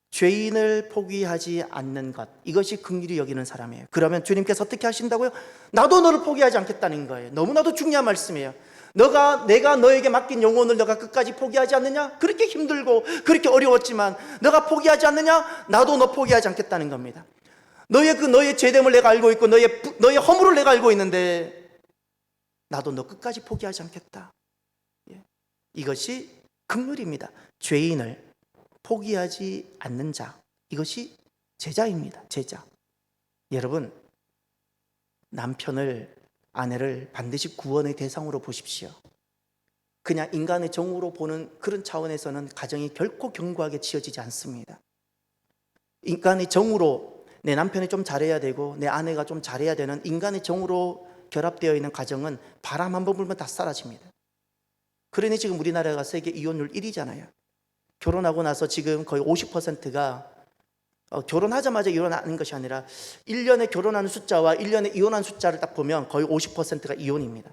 죄인을 포기하지 않는 것, 이것이 긍휼히 여기는 사람이에요. 그러면 주님께서 어떻게 하신다고요? 나도 너를 포기하지 않겠다는 거예요. 너무나도 중요한 말씀이에요. 내가 너에게 맡긴 영혼을 너가 끝까지 포기하지 않느냐? 그렇게 힘들고 그렇게 어려웠지만 너가 포기하지 않느냐? 나도 너 포기하지 않겠다는 겁니다. 너의 죄됨을 내가 알고 있고 너의 허물을 내가 알고 있는데 나도 너 끝까지 포기하지 않겠다. 이것이 긍휼입니다. 죄인을 포기하지 않는 자, 이것이 제자입니다. 제자. 여러분, 남편을, 아내를 반드시 구원의 대상으로 보십시오. 그냥 인간의 정으로 보는 그런 차원에서는 가정이 결코 견고하게 지어지지 않습니다. 인간의 정으로 내 남편이 좀 잘해야 되고 내 아내가 좀 잘해야 되는 인간의 정으로 결합되어 있는 가정은 바람 한 번 불면 다 사라집니다. 그러니 지금 우리나라가 세계 이혼율 1위잖아요. 결혼하고 나서 지금 거의 50%가 결혼하자마자 이혼하는 것이 아니라 1년에 결혼하는 숫자와 1년에 이혼한 숫자를 딱 보면 거의 50%가 이혼입니다.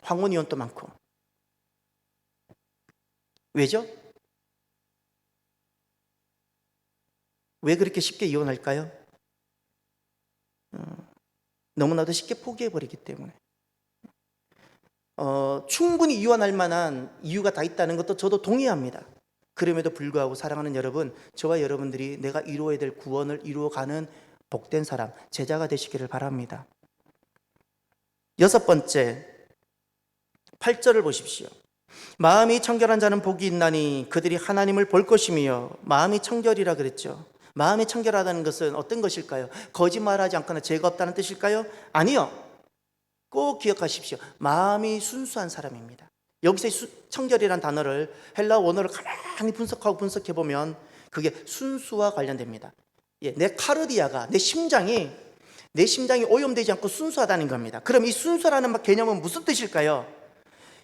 황혼 이혼도 많고. 왜죠? 왜 그렇게 쉽게 이혼할까요? 너무나도 쉽게 포기해버리기 때문에. 충분히 이혼할 만한 이유가 다 있다는 것도 저도 동의합니다. 그럼에도 불구하고 사랑하는 여러분, 저와 여러분들이 내가 이루어야 될 구원을 이루어가는 복된 사람, 제자가 되시기를 바랍니다. 여섯 번째 8절을 보십시오. 마음이 청결한 자는 복이 있나니 그들이 하나님을 볼 것이며. 마음이 청결이라 그랬죠. 마음이 청결하다는 것은 어떤 것일까요? 거짓말하지 않거나 죄가 없다는 뜻일까요? 아니요. 꼭 기억하십시오. 마음이 순수한 사람입니다. 여기서 청결이란 단어를 헬라 원어를 가만히 분석해보면 그게 순수와 관련됩니다. 내 카르디아가, 내 심장이 오염되지 않고 순수하다는 겁니다. 그럼 이 순수라는 개념은 무슨 뜻일까요?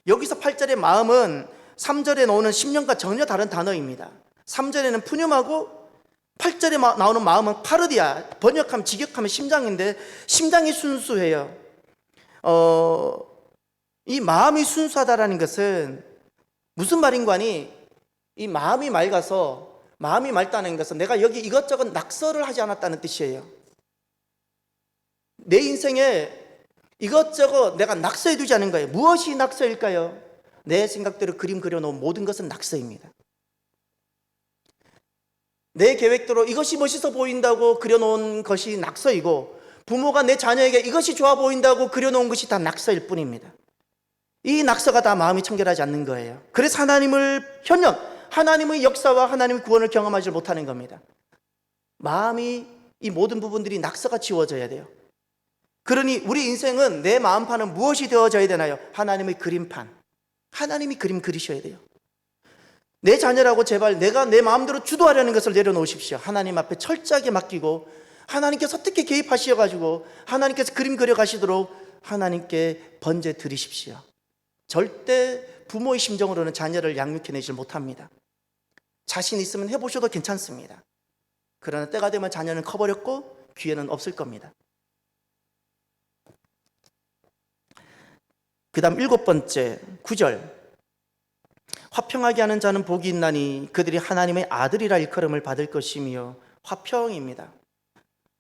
여기서 8절의 마음은 3절에 나오는 심령과 전혀 다른 단어입니다. 3절에는 푸념하고 8절에 나오는 마음은 카르디아, 번역하면 직역하면 심장인데 심장이 순수해요. 이 마음이 순수하다라는 것은 무슨 말인가 하니, 이 마음이 맑다는 것은 내가 여기 이것저것 낙서를 하지 않았다는 뜻이에요. 내 인생에 이것저것 내가 낙서해 두지 않은 거예요. 무엇이 낙서일까요? 내 생각대로 그림 그려놓은 모든 것은 낙서입니다. 내 계획대로 이것이 멋있어 보인다고 그려놓은 것이 낙서이고, 부모가 내 자녀에게 이것이 좋아 보인다고 그려놓은 것이 다 낙서일 뿐입니다. 이 낙서가 다 마음이 청결하지 않는 거예요. 그래서 하나님의 역사와 하나님의 구원을 경험하지 못하는 겁니다. 마음이, 이 모든 부분들이 낙서가 지워져야 돼요. 그러니 우리 인생은 내 마음판은 무엇이 되어져야 되나요? 하나님의 그림판. 하나님이 그림 그리셔야 돼요. 내 자녀라고 제발 내가 내 마음대로 주도하려는 것을 내려놓으십시오. 하나님 앞에 철저하게 맡기고 하나님께서 어떻게 개입하셔가지고 하나님께서 그림 그려가시도록 하나님께 번제 드리십시오. 절대 부모의 심정으로는 자녀를 양육해내지 못합니다. 자신 있으면 해보셔도 괜찮습니다. 그러나 때가 되면 자녀는 커버렸고 기회는 없을 겁니다. 그 다음 7번째 9절, 화평하게 하는 자는 복이 있나니 그들이 하나님의 아들이라 일컬음을 받을 것이며. 화평입니다.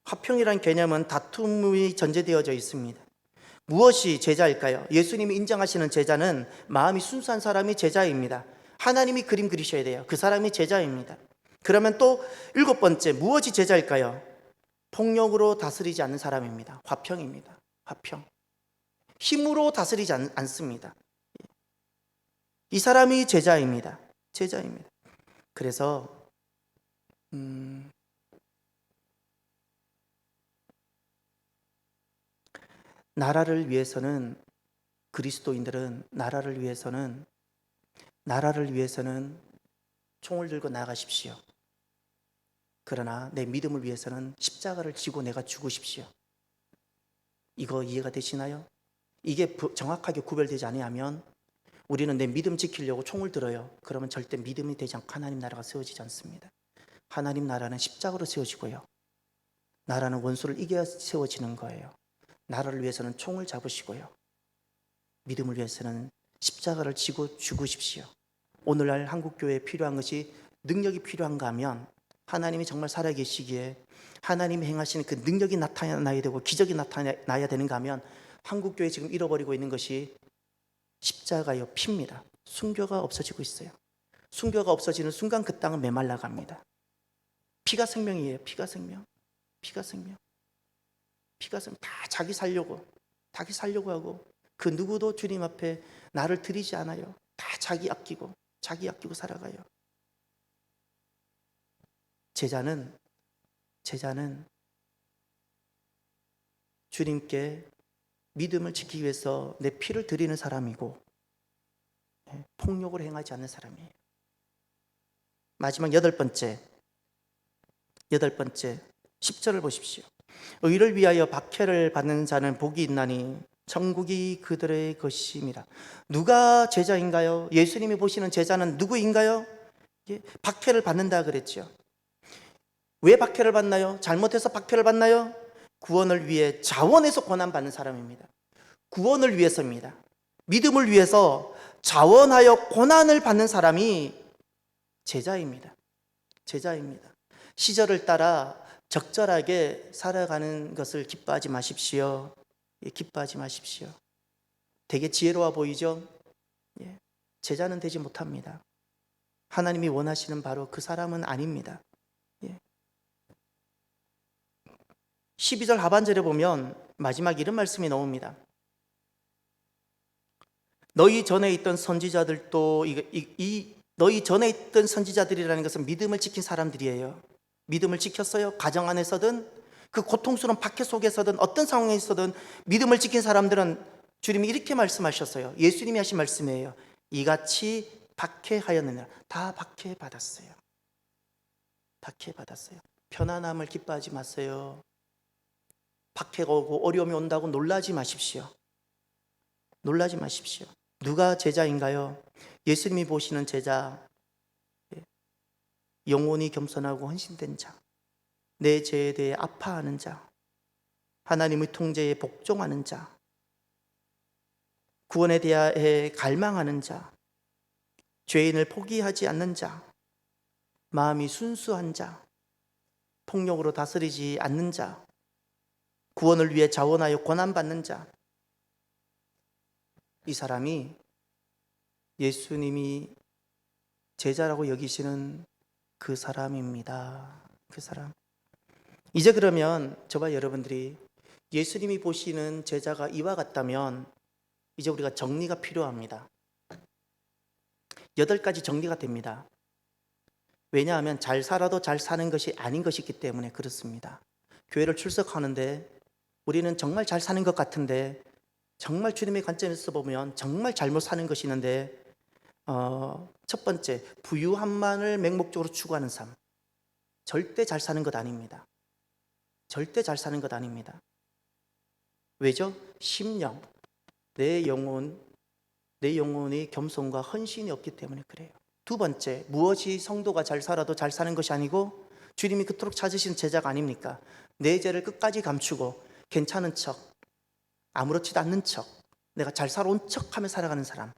화평이란 개념은 다툼이 전제되어져 있습니다. 무엇이 제자일까요? 예수님이 인정하시는 제자는 마음이 순수한 사람이 제자입니다. 하나님이 그림 그리셔야 돼요. 그 사람이 제자입니다. 그러면 또 7번째, 무엇이 제자일까요? 폭력으로 다스리지 않는 사람입니다. 화평입니다. 화평. 힘으로 다스리지 않습니다. 이 사람이 제자입니다. 제자입니다. 그래서 나라를 위해서는, 그리스도인들은 나라를 위해서는 총을 들고 나가십시오. 그러나 내 믿음을 위해서는 십자가를 지고 내가 죽으십시오. 이거 이해가 되시나요? 이게 정확하게 구별되지 않으면 우리는 내 믿음 지키려고 총을 들어요. 그러면 절대 믿음이 되지 않고 하나님 나라가 세워지지 않습니다. 하나님 나라는 십자가로 세워지고요. 나라는 원수를 이겨야 세워지는 거예요. 나라를 위해서는 총을 잡으시고요. 믿음을 위해서는 십자가를 지고 죽으십시오. 오늘날 한국교회에 필요한 것이 능력이 필요한가 하면 하나님이 정말 살아계시기에 하나님이 행하시는 그 능력이 나타나야 되고 기적이 나타나야 되는가 하면 한국교회 지금 잃어버리고 있는 것이 십자가요, 피입니다. 순교가 없어지고 있어요. 순교가 없어지는 순간 그 땅은 메말라 갑니다. 피가 생명이에요. 피가 생명. 피가 생명. 피가 생명. 다 자기 살려고 하고 그 누구도 주님 앞에 나를 드리지 않아요. 다 자기 아끼고 살아가요. 제자는 주님께 믿음을 지키기 위해서 내 피를 드리는 사람이고 폭력을 행하지 않는 사람이에요. 마지막 8번째 10절을 보십시오. 의를 위하여 박해를 받는 자는 복이 있나니 천국이 그들의 것임이라. 누가 제자인가요? 예수님이 보시는 제자는 누구인가요? 박해를 받는다 그랬죠. 왜 박해를 받나요? 잘못해서 박해를 받나요? 구원을 위해 자원해서 고난받는 사람입니다. 구원을 위해서입니다. 믿음을 위해서 자원하여 고난을 받는 사람이 제자입니다. 시절을 따라 적절하게 살아가는 것을 기뻐하지 마십시오. 기뻐하지 마십시오. 되게 지혜로워 보이죠? 제자는 되지 못합니다. 하나님이 원하시는 바로 그 사람은 아닙니다. 12절 하반절에 보면 마지막 이런 말씀이 나옵니다. 너희 전에 있던 선지자들도 너희 전에 있던 선지자들이라는 것은 믿음을 지킨 사람들이에요. 믿음을 지켰어요. 가정 안에서든 그 고통스러운 박해 속에서든 어떤 상황에 있어든 믿음을 지킨 사람들은 주님이 이렇게 말씀하셨어요. 예수님이 하신 말씀이에요. 이같이 박해하였느냐. 다 박해받았어요. 편안함을 기뻐하지 마세요. 박해가 오고 어려움이 온다고 놀라지 마십시오. 누가 제자인가요? 예수님이 보시는 제자, 영혼이 겸손하고 헌신된 자, 내 죄에 대해 아파하는 자, 하나님의 통제에 복종하는 자, 구원에 대해 갈망하는 자, 죄인을 포기하지 않는 자, 마음이 순수한 자, 폭력으로 다스리지 않는 자, 구원을 위해 자원하여 고난받는 자, 이 사람이 예수님이 제자라고 여기시는 그 사람입니다. 그 사람. 이제 그러면 저와 여러분들이 예수님이 보시는 제자가 이와 같다면 이제 우리가 정리가 필요합니다. 8가지 정리가 됩니다. 왜냐하면 잘 살아도 잘 사는 것이 아닌 것이기 때문에 그렇습니다. 교회를 출석하는데 우리는 정말 잘 사는 것 같은데, 정말 주님의 관점에서 보면 정말 잘못 사는 것이 있는데, 첫 번째, 부유함만을 맹목적으로 추구하는 삶. 절대 잘 사는 것 아닙니다. 절대 잘 사는 것 아닙니다. 왜죠? 심령, 내 영혼이 겸손과 헌신이 없기 때문에 그래요. 두 번째, 무엇이 성도가 잘 살아도 잘 사는 것이 아니고 주님이 그토록 찾으신 제자가 아닙니까? 내 죄를 끝까지 감추고 괜찮은 척, 아무렇지도 않는 척, 내가 잘 살아온 척하며 살아가는 사람.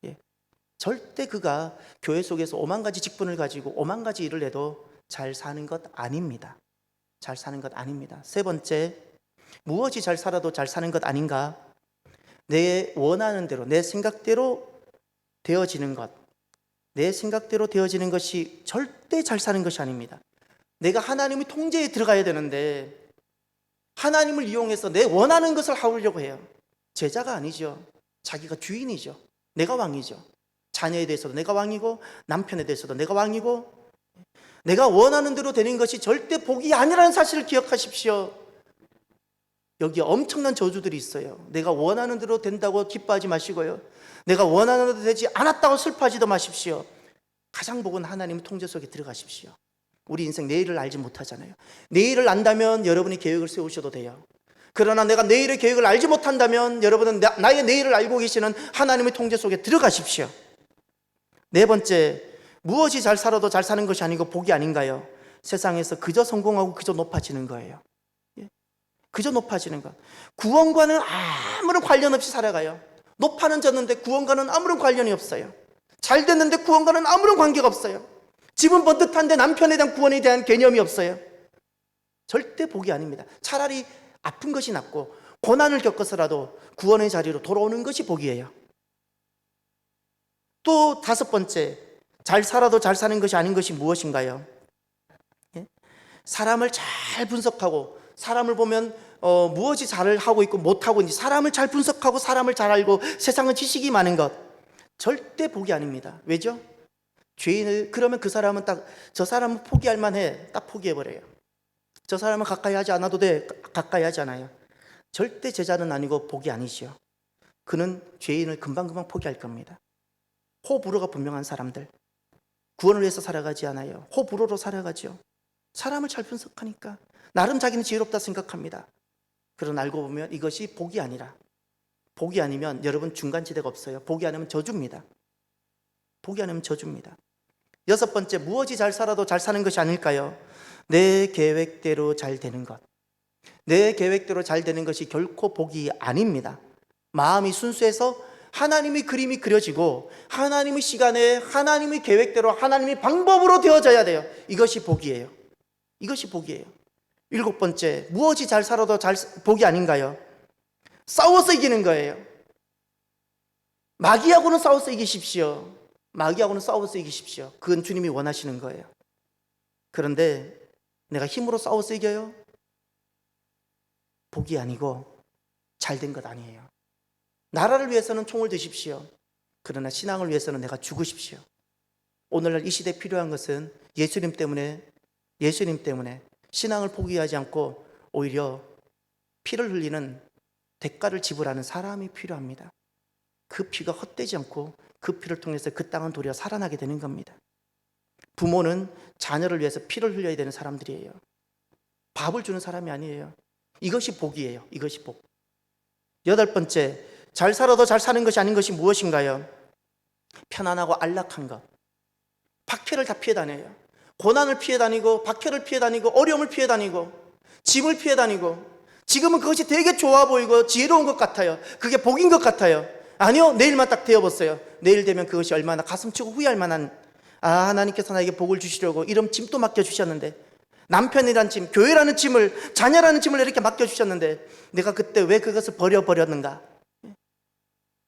예. 절대 그가 교회 속에서 오만 가지 직분을 가지고 오만 가지 일을 해도 잘 사는 것 아닙니다. 잘 사는 것 아닙니다. 세 번째, 무엇이 잘 살아도 잘 사는 것 아닌가? 내 원하는 대로, 내 생각대로 되어지는 것, 내 생각대로 되어지는 것이 절대 잘 사는 것이 아닙니다. 내가 하나님의 통제에 들어가야 되는데 하나님을 이용해서 내 원하는 것을 하려고 해요. 제자가 아니죠. 자기가 주인이죠. 내가 왕이죠. 자녀에 대해서도 내가 왕이고 남편에 대해서도 내가 왕이고, 내가 원하는 대로 되는 것이 절대 복이 아니라는 사실을 기억하십시오. 여기에 엄청난 저주들이 있어요. 내가 원하는 대로 된다고 기뻐하지 마시고요, 내가 원하는 대로 되지 않았다고 슬퍼하지도 마십시오. 가장 복은 하나님의 통제 속에 들어가십시오. 우리 인생 내일을 알지 못하잖아요. 내일을 안다면 여러분이 계획을 세우셔도 돼요. 그러나 내가 내일의 계획을 알지 못한다면 여러분은 나의 내일을 알고 계시는 하나님의 통제 속에 들어가십시오. 네 번째, 무엇이 잘 살아도 잘 사는 것이 아니고 복이 아닌가요? 세상에서 그저 성공하고 그저 높아지는 거예요. 그저 높아지는 것. 구원과는 아무런 관련 없이 살아가요. 높아는 졌는데 구원과는 아무런 관련이 없어요. 잘 됐는데 구원과는 아무런 관계가 없어요. 집은 번듯한데 남편에 대한 구원에 대한 개념이 없어요. 절대 복이 아닙니다. 차라리 아픈 것이 낫고 고난을 겪어서라도 구원의 자리로 돌아오는 것이 복이에요. 또 다섯 번째, 잘 살아도 잘 사는 것이 아닌 것이 무엇인가요? 사람을 잘 분석하고, 사람을 보면 무엇이 잘을 하고 있고 못하고 있는지 사람을 잘 분석하고 사람을 잘 알고 세상은 지식이 많은 것, 절대 복이 아닙니다. 왜죠? 죄인을, 그러면 그 사람은 저 사람은 포기할 만해, 딱 포기해버려요. 저 사람은 가까이 하지 않아도 돼, 가까이 하지 않아요. 절대 제자는 아니고 복이 아니지요. 그는 죄인을 금방금방 포기할 겁니다. 호불호가 분명한 사람들, 구원을 위해서 살아가지 않아요. 호불호로 살아가죠. 사람을 잘 분석하니까 나름 자기는 지혜롭다 생각합니다. 그러나 알고 보면 이것이 복이 아니라, 복이 아니면 여러분 중간지대가 없어요. 복이 아니면 저주입니다. 복이 아니면 저주입니다. 여섯 번째, 무엇이 잘 살아도 잘 사는 것이 아닐까요? 내 계획대로 잘 되는 것. 내 계획대로 잘 되는 것이 결코 복이 아닙니다. 마음이 순수해서 하나님의 그림이 그려지고 하나님의 시간에 하나님의 계획대로 하나님의 방법으로 되어져야 돼요. 이것이 복이에요. 이것이 복이에요. 일곱 번째, 무엇이 잘 살아도 복이 아닌가요? 싸워서 이기는 거예요. 마귀하고는 싸워서 이기십시오. 마귀하고는 싸워서 이기십시오. 그건 주님이 원하시는 거예요. 그런데 내가 힘으로 싸워서 이겨요? 복이 아니고 잘된 것 아니에요. 나라를 위해서는 총을 드십시오. 그러나 신앙을 위해서는 내가 죽으십시오. 오늘날 이 시대에 필요한 것은 예수님 때문에 신앙을 포기하지 않고 오히려 피를 흘리는, 대가를 지불하는 사람이 필요합니다. 그 피가 헛되지 않고 그 피를 통해서 그 땅은 도리어 살아나게 되는 겁니다. 부모는 자녀를 위해서 피를 흘려야 되는 사람들이에요. 밥을 주는 사람이 아니에요. 이것이 복이에요. 이것이 복. 여덟 번째, 잘 살아도 잘 사는 것이 아닌 것이 무엇인가요? 편안하고 안락한 것. 박해를 다 피해 다녀요. 고난을 피해 다니고 박해를 피해 다니고 어려움을 피해 다니고 짐을 피해 다니고, 지금은 그것이 되게 좋아 보이고 지혜로운 것 같아요. 그게 복인 것 같아요. 아니요, 내일만 딱 되어보세요. 내일 되면 그것이 얼마나 가슴치고 후회할 만한, 하나님께서 나에게 복을 주시려고 이런 짐도 맡겨주셨는데, 남편이란 짐, 교회라는 짐을, 자녀라는 짐을 이렇게 맡겨주셨는데 내가 그때 왜 그것을 버려버렸는가?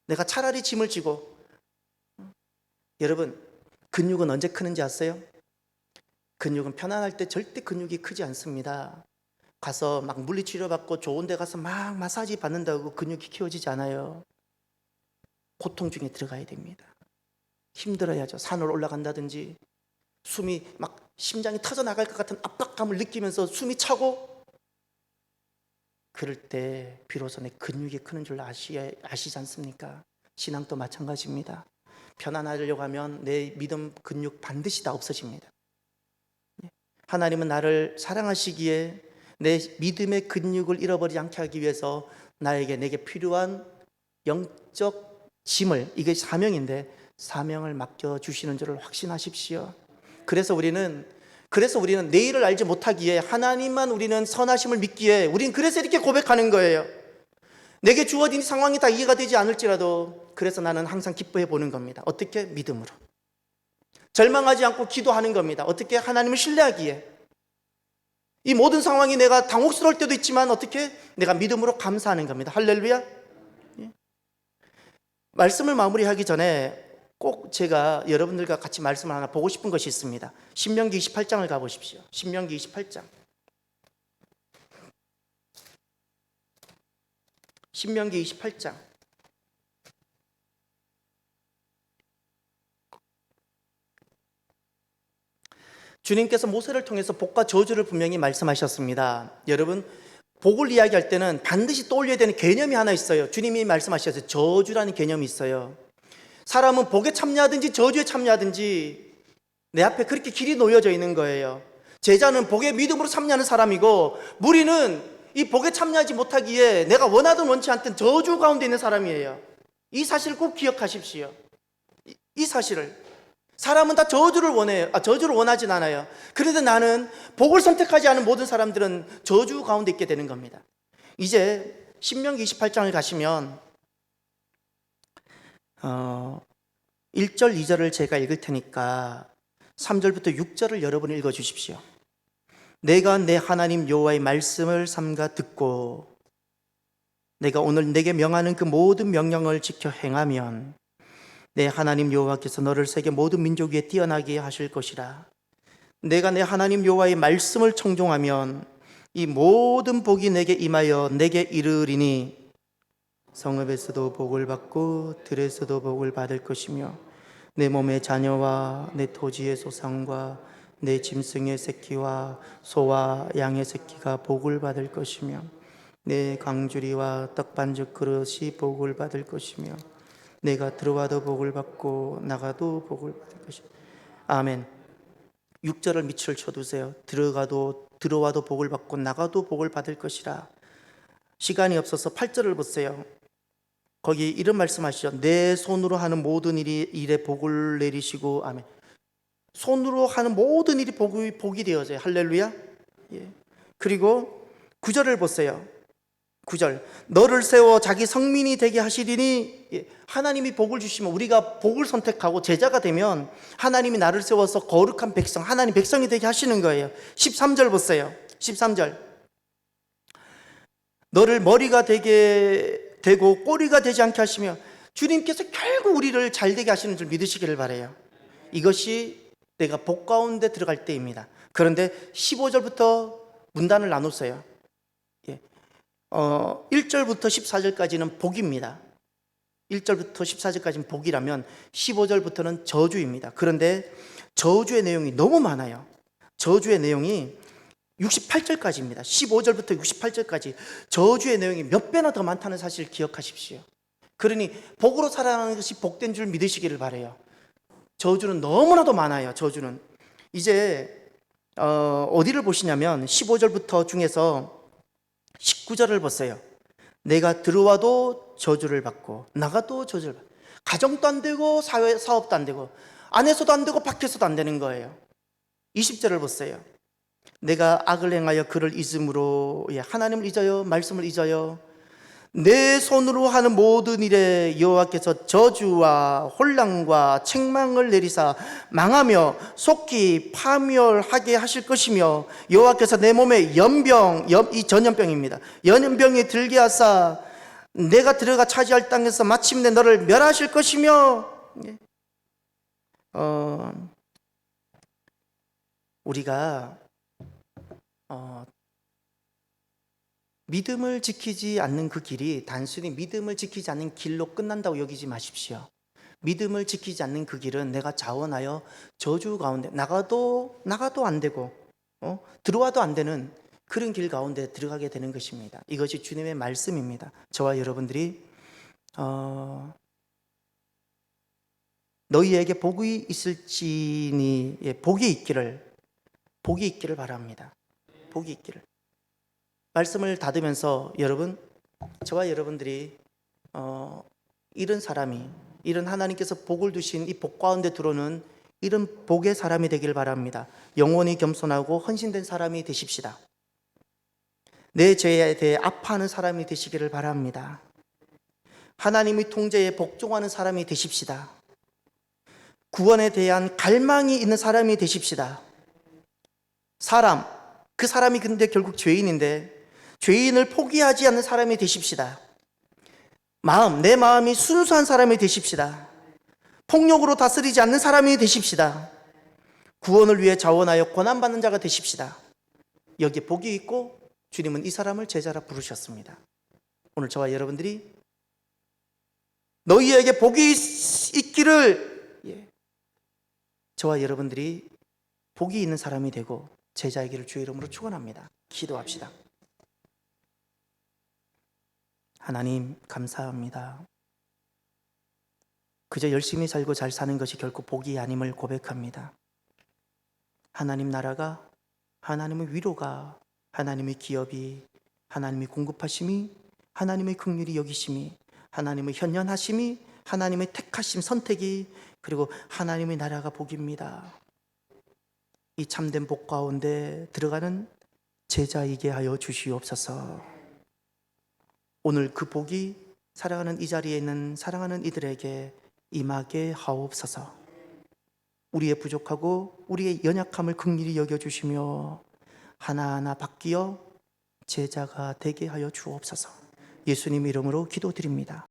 내가 차라리 짐을 지고. 여러분, 근육은 언제 크는지 아세요? 근육은 편안할 때 절대 근육이 크지 않습니다. 가서 막 물리치료 받고 좋은 데 가서 막 마사지 받는다고 근육이 키워지지 않아요. 고통 중에 들어가야 됩니다. 힘들어야죠. 산을 올라간다든지 숨이 막 심장이 터져나갈 것 같은 압박감을 느끼면서 숨이 차고, 그럴 때 비로소 내 근육이 크는 줄 아시지 않습니까? 신앙도 마찬가지입니다. 편안하려고 하면 내 믿음 근육 반드시 다 없어집니다. 하나님은 나를 사랑하시기에 내 믿음의 근육을 잃어버리지 않게 하기 위해서 내게 필요한 영적 짐을, 이게 사명인데 사명을 맡겨주시는 줄을 확신하십시오. 그래서 우리는 내일을 알지 못하기에 하나님만 우리는 선하심을 믿기에 우리는 그래서 이렇게 고백하는 거예요. 내게 주어진 상황이 다 이해가 되지 않을지라도 그래서 나는 항상 기뻐해 보는 겁니다. 어떻게? 믿음으로. 절망하지 않고 기도하는 겁니다. 어떻게? 하나님을 신뢰하기에. 이 모든 상황이 내가 당혹스러울 때도 있지만 어떻게? 내가 믿음으로 감사하는 겁니다. 할렐루야. 예. 말씀을 마무리하기 전에 꼭 제가 여러분들과 같이 말씀을 하나 보고 싶은 것이 있습니다. 신명기 28장을 가보십시오. 신명기 28장. 신명기 28장. 주님께서 모세를 통해서 복과 저주를 분명히 말씀하셨습니다. 여러분, 복을 이야기할 때는 반드시 떠올려야 되는 개념이 하나 있어요. 주님이 말씀하셨어요. 저주라는 개념이 있어요. 사람은 복에 참여하든지 저주에 참여하든지 내 앞에 그렇게 길이 놓여져 있는 거예요. 제자는 복에 믿음으로 참여하는 사람이고 무리는 이 복에 참여하지 못하기에 내가 원하든 원치 않든 저주 가운데 있는 사람이에요. 이 사실을 꼭 기억하십시오. 이 사실을. 사람은 다 저주를 원해요. 저주를 원하진 않아요. 그런데 나는 복을 선택하지 않은 모든 사람들은 저주 가운데 있게 되는 겁니다. 이제 신명기 28장을 가시면 1절, 2절을 제가 읽을 테니까 3절부터 6절을 여러분이 읽어 주십시오. 내가 내 하나님 여호와의 말씀을 삼가 듣고 내가 오늘 내게 명하는 그 모든 명령을 지켜 행하면 내 하나님 여호와께서 너를 세계 모든 민족 위에 뛰어나게 하실 것이라. 내가 내 하나님 여호와의 말씀을 청종하면 이 모든 복이 내게 임하여 내게 이르리니 성읍에서도 복을 받고 들에서도 복을 받을 것이며 내 몸의 자녀와 내 토지의 소산과 내 짐승의 새끼와 소와 양의 새끼가 복을 받을 것이며 내 강주리와 떡반죽 그릇이 복을 받을 것이며 내가 들어와도 복을 받고 나가도 복을 받을 것이며. 아멘. 6절을 밑줄 쳐두세요. 들어와도 복을 받고 나가도 복을 받을 것이라. 시간이 없어서 8절을 보세요. 거기 이런 말씀하시죠. 내 손으로 하는 모든 일에 복을 내리시고. 아멘. 손으로 하는 모든 일이 복이 되어져요. 할렐루야. 예. 그리고 9절을 보세요. 9절. 너를 세워 자기 성민이 되게 하시리니. 예. 하나님이 복을 주시면 우리가 복을 선택하고 제자가 되면 하나님이 나를 세워서 거룩한 백성, 하나님 백성이 되게 하시는 거예요. 13절 보세요. 13절. 너를 머리가 되게 되고 꼬리가 되지 않게 하시며. 주님께서 결국 우리를 잘 되게 하시는 줄 믿으시기를 바라요. 이것이 내가 복 가운데 들어갈 때입니다. 그런데 15절부터 문단을 나눴어요. 1절부터 14절까지는 복입니다. 1절부터 14절까지는 복이라면 15절부터는 저주입니다. 그런데 저주의 내용이 너무 많아요. 저주의 내용이 68절까지입니다. 15절부터 68절까지 저주의 내용이 몇 배나 더 많다는 사실을 기억하십시오. 그러니 복으로 살아가는 것이 복된 줄 믿으시기를 바라요. 저주는 너무나도 많아요. 저주는. 이제 어디를 보시냐면 15절부터 중에서 19절을 보세요. 내가 들어와도 저주를 받고 나가도 저주를 받고 가정도 안 되고 사업도 안 되고 안에서도 안 되고 밖에서도 안 되는 거예요. 20절을 보세요. 내가 악을 행하여 그를 잊음으로. 하나님을 잊어요. 말씀을 잊어요. 내 손으로 하는 모든 일에 여호와께서 저주와 혼란과 책망을 내리사 망하며 속히 파멸하게 하실 것이며 여호와께서 내 몸에 이 전염병입니다. 전염병이 들게 하사 내가 들어가 차지할 땅에서 마침내 너를 멸하실 것이며. 우리가 믿음을 지키지 않는 그 길이 단순히 믿음을 지키지 않는 길로 끝난다고 여기지 마십시오. 믿음을 지키지 않는 그 길은 내가 자원하여 저주 가운데 나가도 안 되고 들어와도 안 되는 그런 길 가운데 들어가게 되는 것입니다. 이것이 주님의 말씀입니다. 저와 여러분들이 너희에게 복이 있을지니, 복이 있기를 바랍니다. 복이 있기를. 말씀을 닫으면서 여러분, 저와 여러분들이 이런 하나님께서 복을 두신 이 복 가운데 들어오는 이런 복의 사람이 되길 바랍니다. 영원히 겸손하고 헌신된 사람이 되십시다. 내 죄에 대해 아파하는 사람이 되시기를 바랍니다. 하나님의 통제에 복종하는 사람이 되십시다. 구원에 대한 갈망이 있는 사람이 되십시다. 그 사람이 근데 결국 죄인인데 죄인을 포기하지 않는 사람이 되십시다. 내 마음이 순수한 사람이 되십시다. 폭력으로 다스리지 않는 사람이 되십시다. 구원을 위해 자원하여 고난받는 자가 되십시다. 여기에 복이 있고 주님은 이 사람을 제자라 부르셨습니다. 오늘 저와 여러분들이 너희에게 복이 있기를, 저와 여러분들이 복이 있는 사람이 되고 제자의 길을 주의 이름으로 축원합니다. 기도합시다. 하나님 감사합니다. 그저 열심히 살고 잘 사는 것이 결코 복이 아님을 고백합니다. 하나님 나라가, 하나님의 위로가, 하나님의 기업이, 하나님의 공급하심이, 하나님의 긍휼이 여기심이, 하나님의 현현하심이, 하나님의 택하심, 선택이, 그리고 하나님의 나라가 복입니다. 이 참된 복 가운데 들어가는 제자이게 하여 주시옵소서. 오늘 그 복이 사랑하는 이 자리에 있는 사랑하는 이들에게 임하게 하옵소서. 우리의 부족하고 우리의 연약함을 긍휼히 여겨주시며 하나하나 바뀌어 제자가 되게 하여 주옵소서. 예수님 이름으로 기도드립니다.